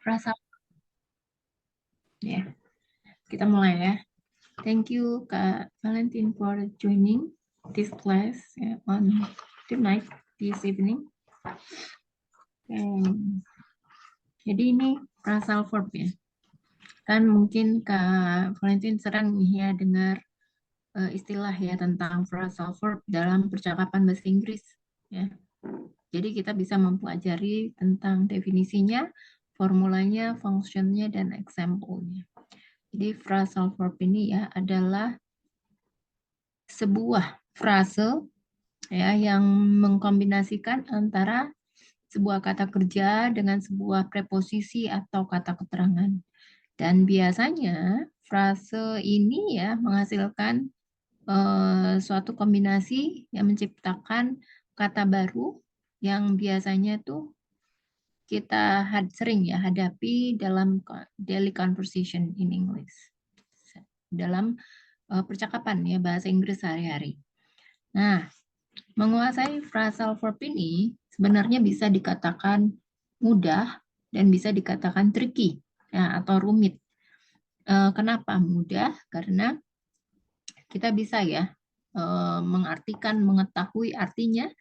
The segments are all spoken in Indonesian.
Frasa. Ya, kita mulai ya. Thank you Kak Valentin for joining this class on tonight, this evening. Jadi ini phrasal verb ya. Kan mungkin Kak Valentin sering ya dengar istilah ya tentang phrasal verb dalam percakapan bahasa Inggris ya. Jadi kita bisa mempelajari tentang definisinya, formulanya, fungsinya, dan example-nya. Jadi phrasal verb ini ya adalah sebuah frase ya yang mengkombinasikan antara sebuah kata kerja dengan sebuah preposisi atau kata keterangan. Dan biasanya frase ini ya menghasilkan suatu kombinasi yang menciptakan kata baru yang biasanya tuh kita sering ya hadapi dalam daily conversation in English. Dalam percakapan ya bahasa Inggris sehari-hari. Nah, menguasai phrasal verb ini sebenarnya bisa dikatakan mudah dan bisa dikatakan tricky ya, atau rumit. Kenapa mudah? Karena kita bisa ya mengartikan, mengetahui artinya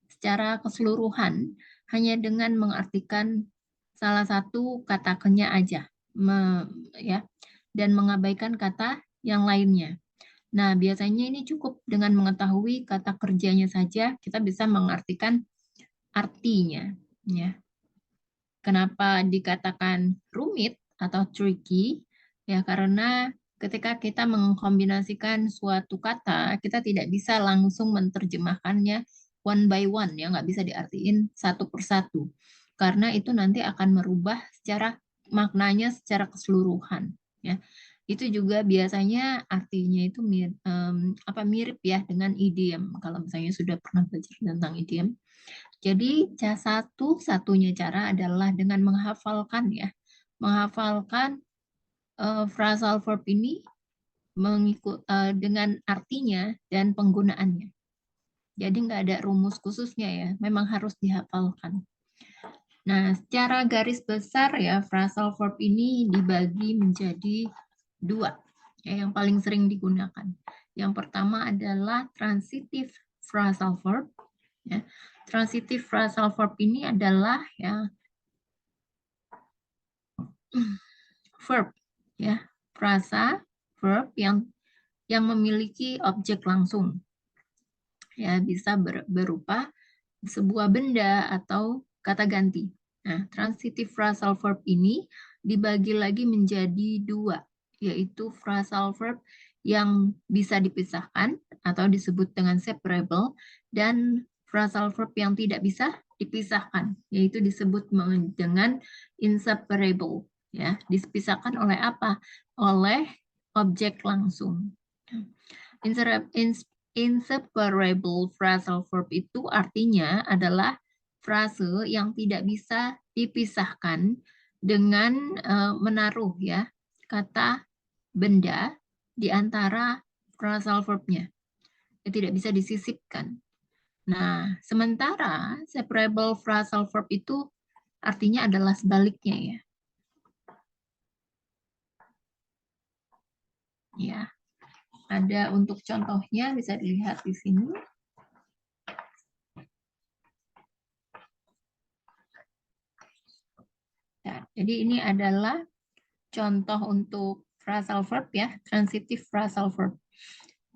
secara keseluruhan hanya dengan mengartikan salah satu kata kenya aja, ya, dan mengabaikan kata yang lainnya. Nah, biasanya ini cukup dengan mengetahui kata kerjanya saja, kita bisa mengartikan artinya. Ya. Kenapa dikatakan rumit atau tricky? Ya, karena ketika kita mengkombinasikan suatu kata, kita tidak bisa langsung menerjemahkannya one by one, ya, nggak bisa diartiin satu persatu. Karena itu nanti akan merubah secara maknanya secara keseluruhan. Ya. Itu juga biasanya artinya itu mirip ya dengan idiom. Kalau misalnya sudah pernah belajar tentang idiom. Jadi satu-satunya cara adalah dengan menghafalkan ya. Menghafalkan phrasal verb ini dengan artinya dan penggunaannya. Jadi nggak ada rumus khususnya ya, memang harus dihafalkan. Nah, secara garis besar ya, phrasal verb ini dibagi menjadi dua, ya, yang paling sering digunakan. Yang pertama adalah transitive phrasal verb. Ya. Transitive phrasal verb ini adalah ya verb, ya, frasa verb yang memiliki objek langsung, ya, bisa berupa sebuah benda atau kata ganti. Nah, transitive phrasal verb ini dibagi lagi menjadi dua, yaitu phrasal verb yang bisa dipisahkan atau disebut dengan separable, dan phrasal verb yang tidak bisa dipisahkan, yaitu disebut dengan inseparable. Ya, dipisahkan oleh apa? Oleh objek langsung. Inseparable phrasal verb itu artinya adalah frase yang tidak bisa dipisahkan dengan menaruh ya kata benda di antara phrasal verbnya. Tidak bisa disisipkan. Nah, sementara separable phrasal verb itu artinya adalah sebaliknya ya. Ya. Ada untuk contohnya bisa dilihat di sini. Nah, jadi ini adalah contoh untuk phrasal verb ya, transitive phrasal verb.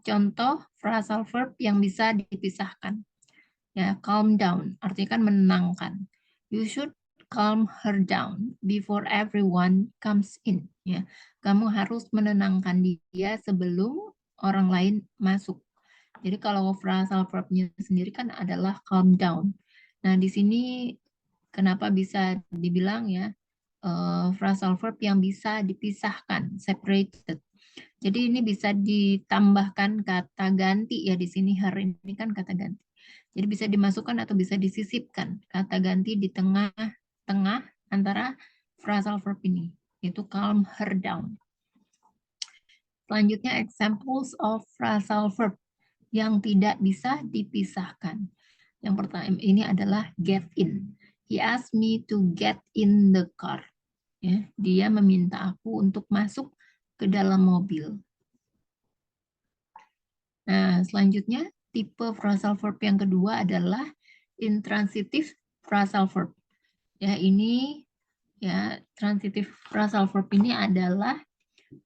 Contoh phrasal verb yang bisa dipisahkan. Ya, calm down, artinya kan menenangkan. You should calm her down before everyone comes in. Ya, kamu harus menenangkan dia sebelum orang lain masuk. Jadi kalau phrasal verbnya sendiri kan adalah calm down. Nah, di sini kenapa bisa dibilang ya phrasal verb yang bisa dipisahkan, separated. Jadi ini bisa ditambahkan kata ganti ya di sini, her ini kan kata ganti. Jadi bisa dimasukkan atau bisa disisipkan kata ganti di tengah-tengah antara phrasal verb ini, yaitu calm her down. Selanjutnya examples of phrasal verb yang tidak bisa dipisahkan. Yang pertama ini adalah get in. He asked me to get in the car. Ya, dia meminta aku untuk masuk ke dalam mobil. Nah, selanjutnya tipe phrasal verb yang kedua adalah intransitive phrasal verb. Ya, ini ya transitive phrasal verb ini adalah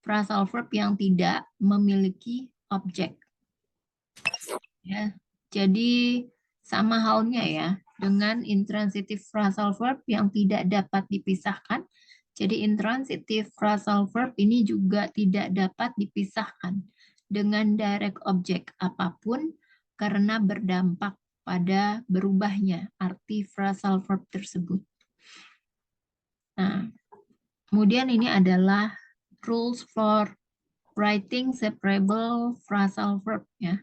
phrasal verb yang tidak memiliki objek. Ya, jadi sama halnya ya dengan intransitive phrasal verb yang tidak dapat dipisahkan. Jadi intransitive phrasal verb ini juga tidak dapat dipisahkan dengan direct object apapun karena berdampak pada berubahnya arti phrasal verb tersebut. Nah, kemudian ini adalah rules for writing separable phrasal verb ya.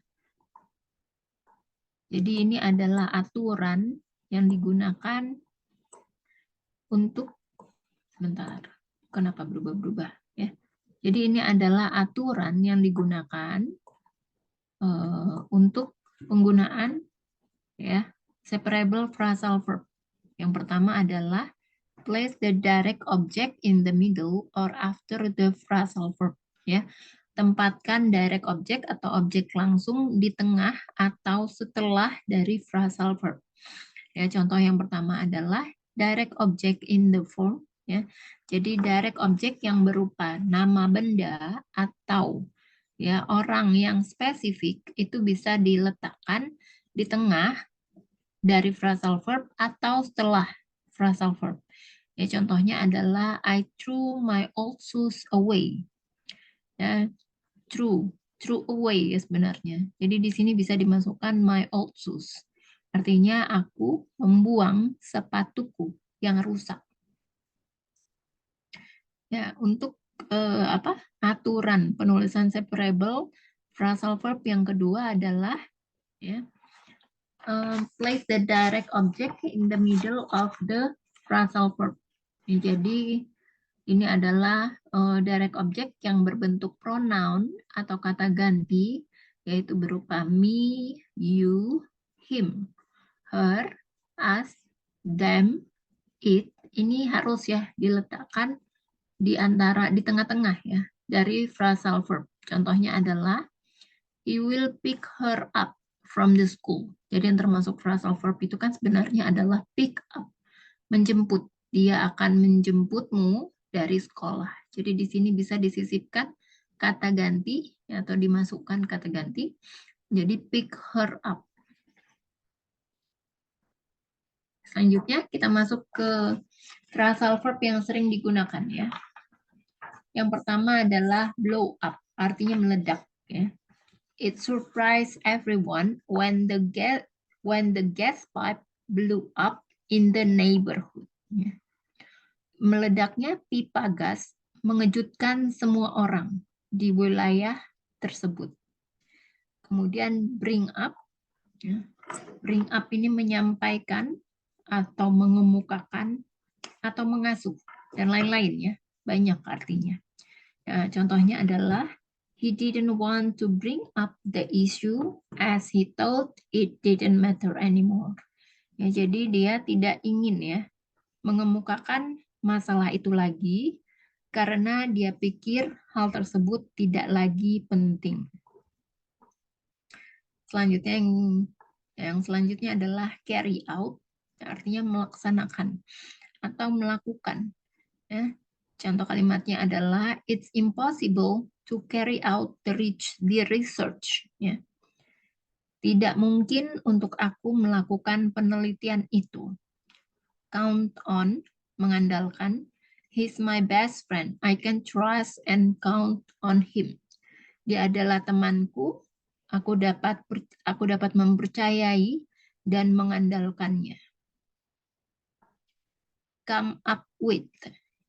Jadi ini adalah aturan yang digunakan untuk sebentar. Kenapa berubah-berubah ya? Jadi ini adalah aturan yang digunakan untuk penggunaan ya separable phrasal verb. Yang pertama adalah place the direct object in the middle or after the phrasal verb ya. Tempatkan direct object atau objek langsung di tengah atau setelah dari phrasal verb. Ya, contoh yang pertama adalah direct object in the form ya. Jadi direct object yang berupa nama benda atau ya orang yang spesifik itu bisa diletakkan di tengah dari phrasal verb atau setelah phrasal verb. Ya, contohnya adalah I threw my old shoes away. Ya, threw away ya sebenarnya. Jadi di sini bisa dimasukkan my old shoes. Artinya aku membuang sepatuku yang rusak. Ya, untuk aturan penulisan separable phrasal verb yang kedua adalah ya, place the direct object in the middle of the phrasal verb. Ya, jadi ini adalah direct object yang berbentuk pronoun atau kata ganti, yaitu berupa me, you, him, her, us, them, it. Ini harus ya diletakkan di tengah-tengah ya dari phrasal verb. Contohnya adalah he will pick her up from the school. Jadi yang termasuk phrasal verb itu kan sebenarnya adalah pick up, menjemput. Dia akan menjemputmu dari sekolah. Jadi di sini bisa disisipkan kata ganti atau dimasukkan kata ganti. Jadi pick her up. Selanjutnya kita masuk ke phrasal verb yang sering digunakan ya. Yang pertama adalah blow up, artinya meledak ya. It surprised everyone when the gas pipe blew up in the neighborhood. Ya. Meledaknya pipa gas mengejutkan semua orang di wilayah tersebut. Kemudian bring up. Ya. Bring up ini menyampaikan atau mengemukakan atau mengasuh dan lain-lain ya. Banyak artinya. Ya, contohnya adalah he didn't want to bring up the issue as he thought it didn't matter anymore. Ya, jadi dia tidak ingin ya mengemukakan masalah itu lagi karena dia pikir hal tersebut tidak lagi penting. Selanjutnya yang selanjutnya adalah carry out, artinya melaksanakan atau melakukan. Ya. Contoh kalimatnya adalah it's impossible to carry out the research. Ya. Tidak mungkin untuk aku melakukan penelitian itu. Count on, mengandalkan. He's my best friend. I can trust and count on him. Dia adalah temanku. Aku dapat mempercayai dan mengandalkannya. Come up with,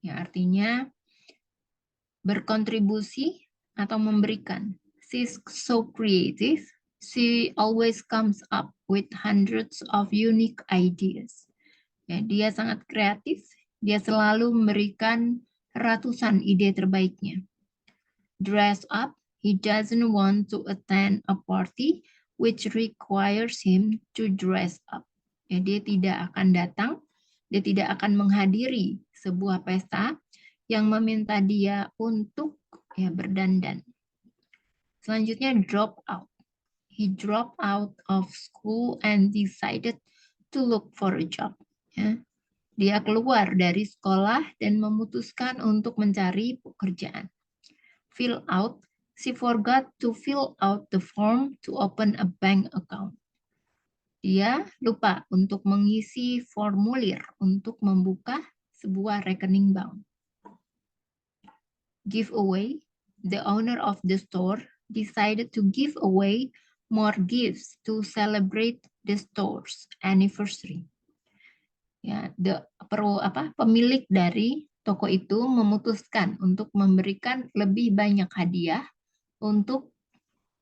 ya artinya berkontribusi atau memberikan. She's so creative. She always comes up with hundreds of unique ideas. Ya, dia sangat kreatif. Dia selalu memberikan ratusan ide terbaiknya. Dress up. He doesn't want to attend a party which requires him to dress up. Ya, dia tidak akan datang Dia tidak akan menghadiri sebuah pesta yang meminta dia untuk berdandan. Selanjutnya drop out. He dropped out of school and decided to look for a job. Ya. Dia keluar dari sekolah dan memutuskan untuk mencari pekerjaan. Fill out. She forgot to fill out the form to open a bank account. Dia lupa untuk mengisi formulir untuk membuka sebuah rekening bank. Give away. The owner of the store decided to give away more gifts to celebrate the store's anniversary. Ya, pemilik dari toko itu memutuskan untuk memberikan lebih banyak hadiah untuk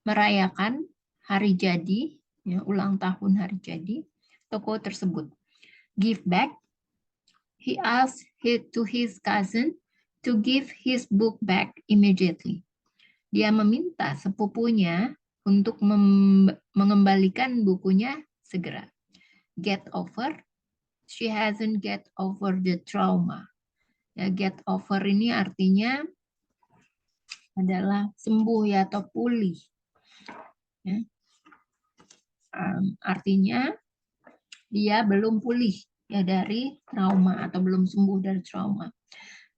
merayakan hari jadi, ulang tahun hari jadi toko tersebut. Give back. He asked to his cousin to give his book back immediately. Dia meminta sepupunya untuk mengembalikan bukunya segera. Get over. She hasn't get over the trauma. Ya, get over ini artinya adalah sembuh ya atau pulih. Ya. Artinya dia belum pulih ya dari trauma atau belum sembuh dari trauma.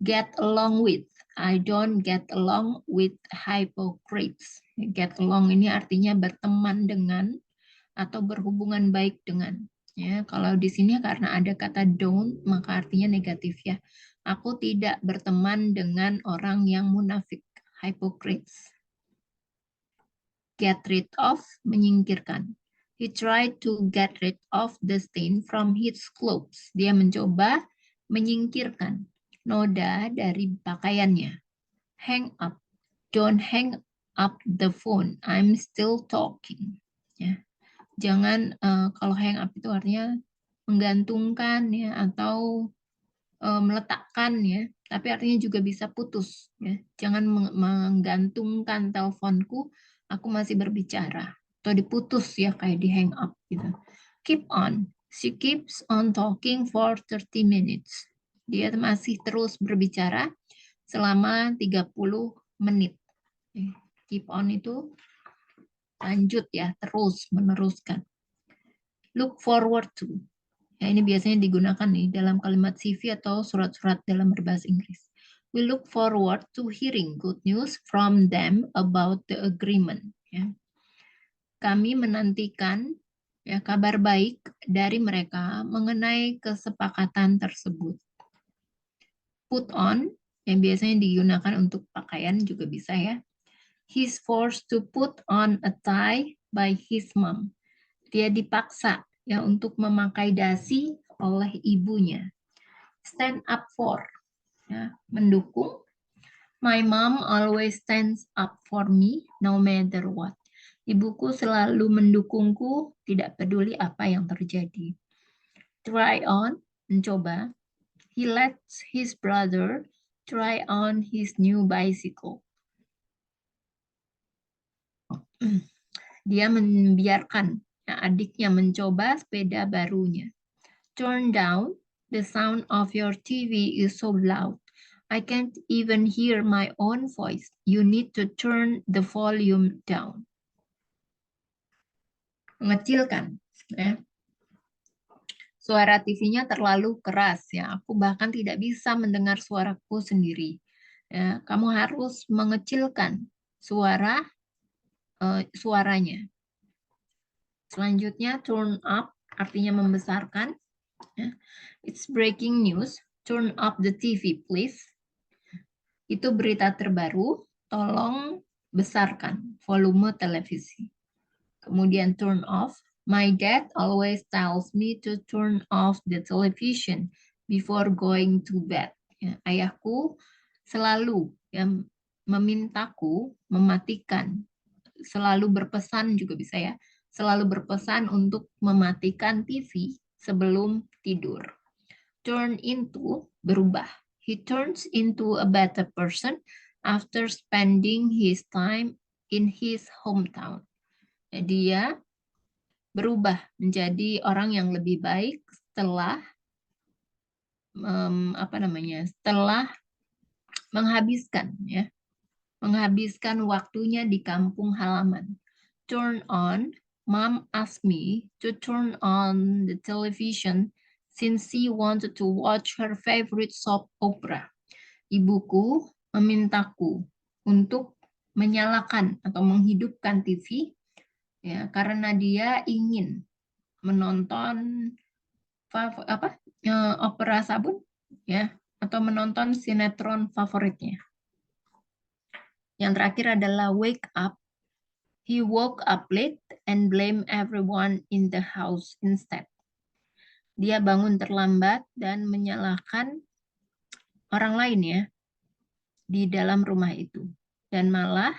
Get along with. I don't get along with hypocrites. Get along ini artinya berteman dengan atau berhubungan baik dengan. Ya, kalau di sini karena ada kata don't, maka artinya negatif ya. Aku tidak berteman dengan orang yang munafik, hypocrites. Get rid of, menyingkirkan. He tried to get rid of the stain from his clothes. Dia mencoba menyingkirkan noda dari pakaiannya. Hang up. Don't hang up the phone. I'm still talking. Ya. Jangan kalau hang up itu artinya menggantungkan ya atau meletakkan ya, tapi artinya juga bisa putus ya. Jangan menggantungkan teleponku, aku masih berbicara atau diputus ya kayak di hang up gitu. Keep on. She keeps on talking for 30 minutes. Dia masih terus berbicara selama 30 menit. Keep on itu lanjut ya, terus meneruskan. Look forward to. Ya, ini biasanya digunakan nih dalam kalimat CV atau surat-surat dalam berbahasa Inggris. We look forward to hearing good news from them about the agreement. Ya. Kami menantikan ya kabar baik dari mereka mengenai kesepakatan tersebut. Put on, yang biasanya digunakan untuk pakaian juga bisa ya. He's forced to put on a tie by his mom. Dia dipaksa ya untuk memakai dasi oleh ibunya. Stand up for, ya, mendukung. My mom always stands up for me no matter what. Ibuku selalu mendukungku, tidak peduli apa yang terjadi. Try on, mencoba. He lets his brother try on his new bicycle. Dia membiarkan adiknya mencoba sepeda barunya. Turn down. The sound of your TV is so loud. I can't even hear my own voice. You need to turn the volume down. Mengecilkan. Ya. Suara TV-nya terlalu keras. Ya. Aku bahkan tidak bisa mendengar suaraku sendiri. Ya. Kamu harus mengecilkan suaranya. Selanjutnya turn up artinya membesarkan. It's breaking news. Turn up the TV, please. Itu berita terbaru. Tolong besarkan volume televisi. Kemudian turn off. My dad always tells me to turn off the television before going to bed. Ya, ayahku selalu memintaku mematikan. Selalu berpesan juga bisa ya. Selalu berpesan untuk mematikan TV sebelum tidur. Turn into, berubah. He turns into a better person after spending his time in his hometown. Dia berubah menjadi orang yang lebih baik setelah setelah menghabiskan waktunya di kampung halaman. Mom asked me to turn on the television since she wanted to watch her favorite soap opera. Ibuku memintaku untuk menyalakan atau menghidupkan TV ya karena dia ingin menonton opera sabun ya atau menonton sinetron favoritnya. Yang terakhir adalah wake up. He woke up late and blamed everyone in the house instead. Dia bangun terlambat dan menyalahkan orang lain ya di dalam rumah itu dan malah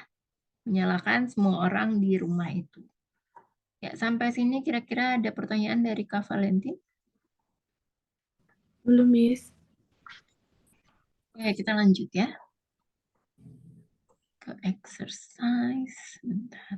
menyalahkan semua orang di rumah itu. Ya, sampai sini kira-kira ada pertanyaan dari Kak Valentin? Belum, Miss. Oke, kita lanjut ya. Ke exercise. Bentar.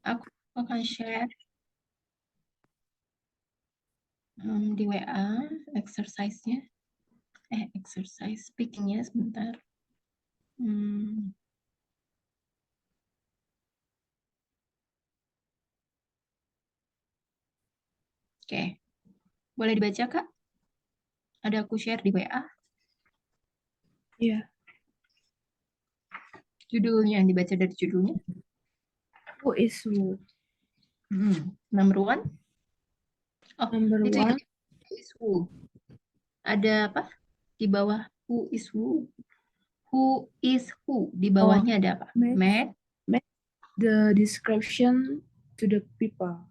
Aku akan share di WA exercise-nya. Exercise speaking-nya sebentar. Oke. Boleh dibaca, Kak? Ada aku share di WA. Iya. Judulnya, dibaca dari judulnya. Who is who? Number one. Oh, Number itu one. Who is who. Ada apa? Di bawah who is who. Who is who. Di bawahnya ada apa? Match the description to the people.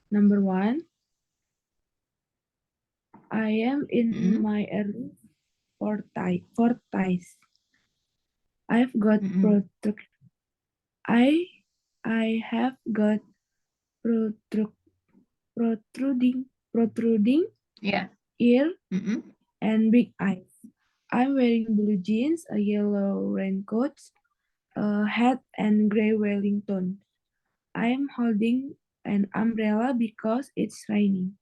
Number one. I am in my early 40s. I've got I have got protruding ear and big eyes. I'm wearing blue jeans, a yellow raincoat, a hat, and gray Wellington. I'm holding an umbrella because it's raining.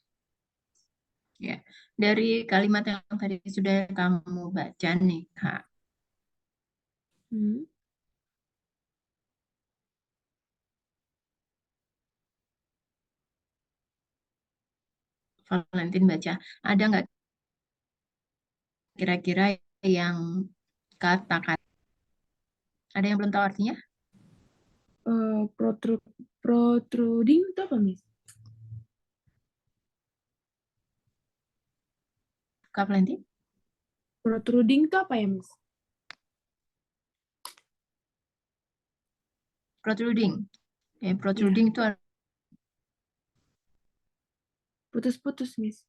Ya, dari kalimat yang tadi sudah kamu baca nih, Kak. Valentin baca. Ada nggak kira-kira yang kata-kata? Ada yang belum tahu artinya? Protruding itu apa, Miss? Kak Valentin? Protruding itu apa ya, Miss? Protruding. Protruding itu putus-putus, Miss.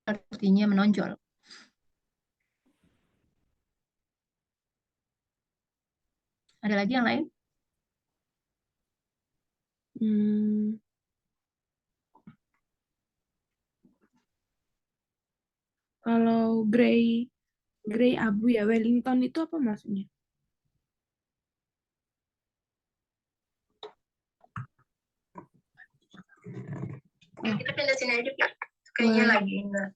artinya menonjol. Ada lagi yang lain? Kalau gray abu ya, Wellington itu apa maksudnya? Kita pindah sini aja, Kak. Kayaknya lagi enggak.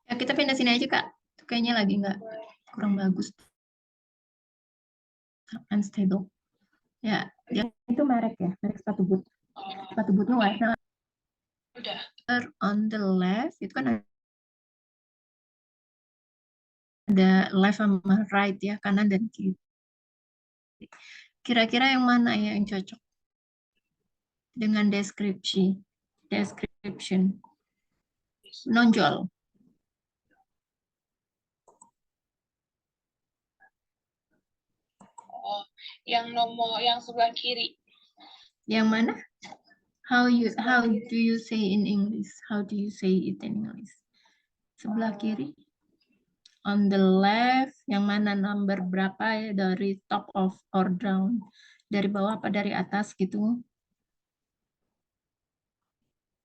Ya, kita pindah sini aja, Kak. Itu kayaknya lagi nggak kurang bagus. Unstable. Ya, itu merek ya, merek sepatu boot. Sepatu bootnya warna on the left, itu kan ada left sama right ya, kanan dan kiri. Kira-kira yang mana ya yang cocok dengan description, nonjol. Oh, yang nomor yang sebelah kiri. Yang mana? How do you say in English? How do you say it in English? Sebelah kiri. On the left, yang mana number berapa ya, dari top of or down? Dari bawah apa dari atas gitu?